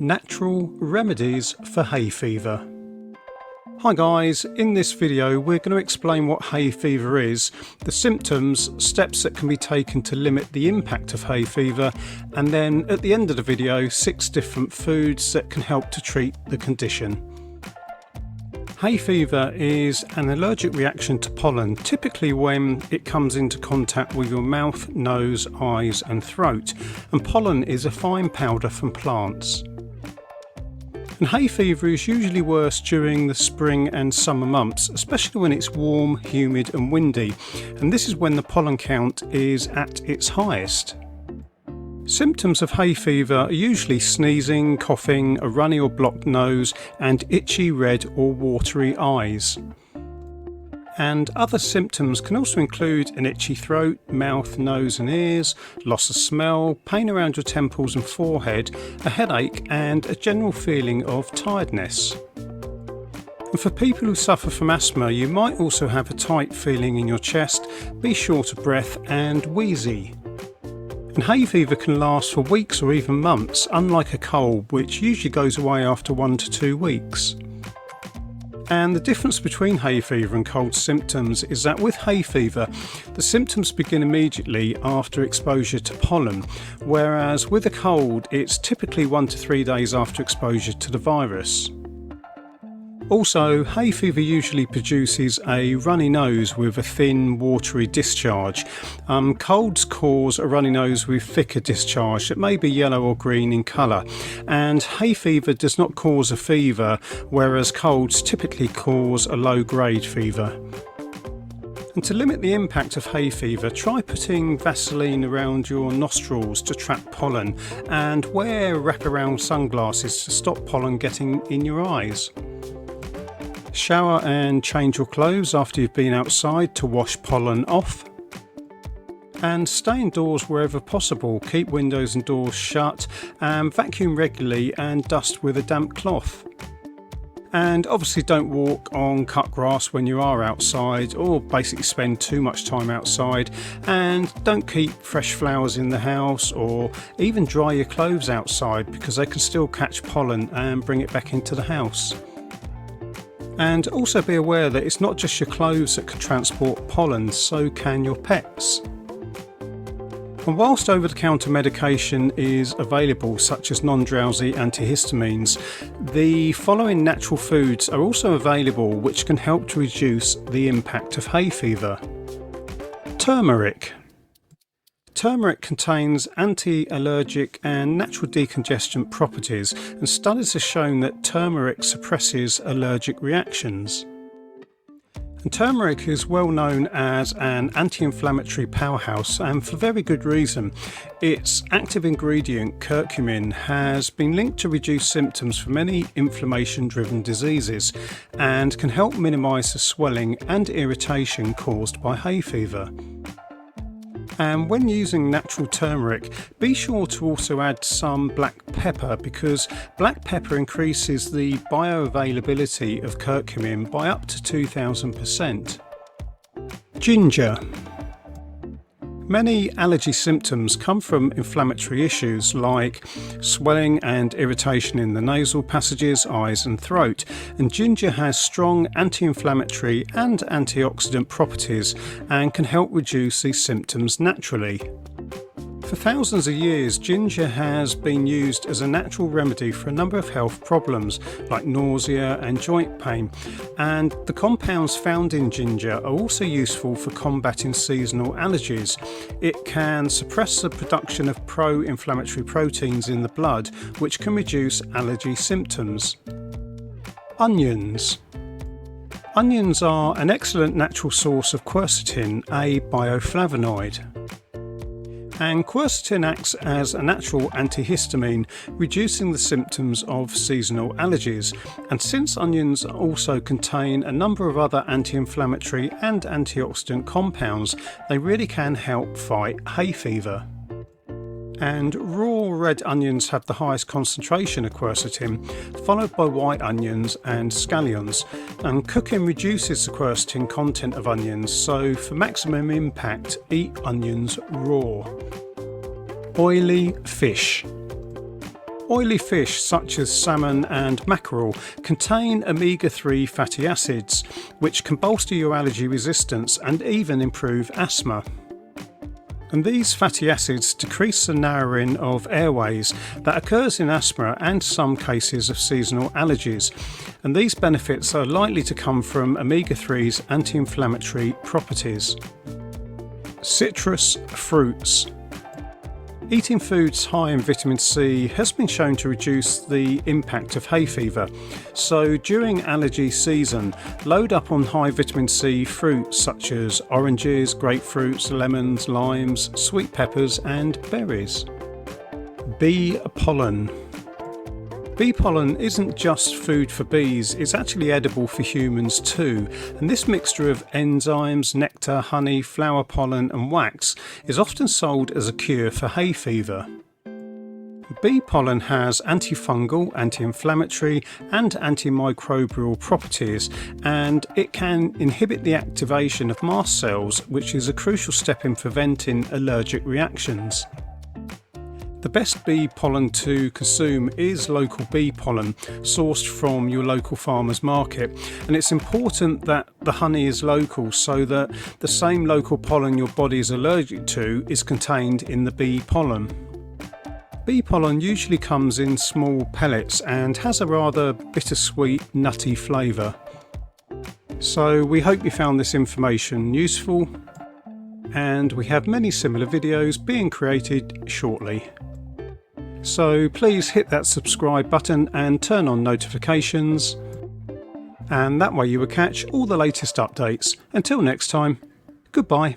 Natural remedies for hay fever. Hi guys, in this video we're going to explain what hay fever is, the symptoms, steps that can be taken to limit the impact of hay fever, and then at the end of the video 6 different foods that can help to treat the condition. Hay fever is an allergic reaction to pollen, typically when it comes into contact with your mouth, nose, eyes and throat, and pollen is a fine powder from plants. And hay fever is usually worse during the spring and summer months, especially when it's warm, humid and windy, and this is when the pollen count is at its highest. Symptoms of hay fever are usually sneezing, coughing, a runny or blocked nose and itchy red or watery eyes. And other symptoms can also include an itchy throat, mouth, nose and ears, loss of smell, pain around your temples and forehead, a headache and a general feeling of tiredness. And for people who suffer from asthma, you might also have a tight feeling in your chest, be short of breath and wheezy. And hay fever can last for weeks or even months, unlike a cold which usually goes away after 1 to 2 weeks. And the difference between hay fever and cold symptoms is that with hay fever, the symptoms begin immediately after exposure to pollen, whereas with a cold it's typically 1 to 3 days after exposure to the virus. Also, hay fever usually produces a runny nose with a thin, watery discharge. Colds cause a runny nose with thicker discharge that may be yellow or green in colour, and hay fever does not cause a fever, whereas colds typically cause a low-grade fever. And to limit the impact of hay fever, try putting Vaseline around your nostrils to trap pollen, and wear wraparound sunglasses to stop pollen getting in your eyes. Shower and change your clothes after you've been outside to wash pollen off. And stay indoors wherever possible, keep windows and doors shut, and vacuum regularly and dust with a damp cloth. And obviously don't walk on cut grass when you are outside, or basically spend too much time outside, and don't keep fresh flowers in the house or even dry your clothes outside because they can still catch pollen and bring it back into the house. And also be aware that it's not just your clothes that can transport pollen, so can your pets. And whilst over-the-counter medication is available, such as non-drowsy antihistamines, the following natural foods are also available which can help to reduce the impact of hay fever. Turmeric. Turmeric contains anti-allergic and natural decongestant properties, and studies have shown that turmeric suppresses allergic reactions. And turmeric is well known as an anti-inflammatory powerhouse, and for very good reason. Its active ingredient, curcumin, has been linked to reduce symptoms for many inflammation-driven diseases and can help minimise the swelling and irritation caused by hay fever. And when using natural turmeric, be sure to also add some black pepper, because black pepper increases the bioavailability of curcumin by up to 2000%. Ginger. Many allergy symptoms come from inflammatory issues like swelling and irritation in the nasal passages, eyes and throat, and ginger has strong anti-inflammatory and antioxidant properties and can help reduce these symptoms naturally. For thousands of years, ginger has been used as a natural remedy for a number of health problems like nausea and joint pain, and the compounds found in ginger are also useful for combating seasonal allergies. It can suppress the production of pro-inflammatory proteins in the blood, which can reduce allergy symptoms. Onions. Onions are an excellent natural source of quercetin, a bioflavonoid. And quercetin acts as a natural antihistamine, reducing the symptoms of seasonal allergies. And since onions also contain a number of other anti-inflammatory and antioxidant compounds, they really can help fight hay fever. And raw red onions have the highest concentration of quercetin, followed by white onions and scallions. And cooking reduces the quercetin content of onions, so for maximum impact, eat onions raw. Oily fish. Oily fish such as salmon and mackerel contain omega-3 fatty acids, which can bolster your allergy resistance and even improve asthma. And these fatty acids decrease the narrowing of airways that occurs in asthma and some cases of seasonal allergies. And these benefits are likely to come from omega-3's anti-inflammatory properties. Citrus fruits. Eating foods high in vitamin C has been shown to reduce the impact of hay fever. So during allergy season, load up on high vitamin C fruits such as oranges, grapefruits, lemons, limes, sweet peppers and berries. Bee pollen. Bee pollen isn't just food for bees, it's actually edible for humans too, and this mixture of enzymes, nectar, honey, flower pollen and wax is often sold as a cure for hay fever. Bee pollen has antifungal, anti-inflammatory and antimicrobial properties, and it can inhibit the activation of mast cells, which is a crucial step in preventing allergic reactions. The best bee pollen to consume is local bee pollen, sourced from your local farmer's market, and it's important that the honey is local so that the same local pollen your body is allergic to is contained in the bee pollen. Bee pollen usually comes in small pellets and has a rather bittersweet, nutty flavour. So we hope you found this information useful, and we have many similar videos being created shortly. So please hit that subscribe button and turn on notifications, and that way you will catch all the latest updates. Until next time, goodbye.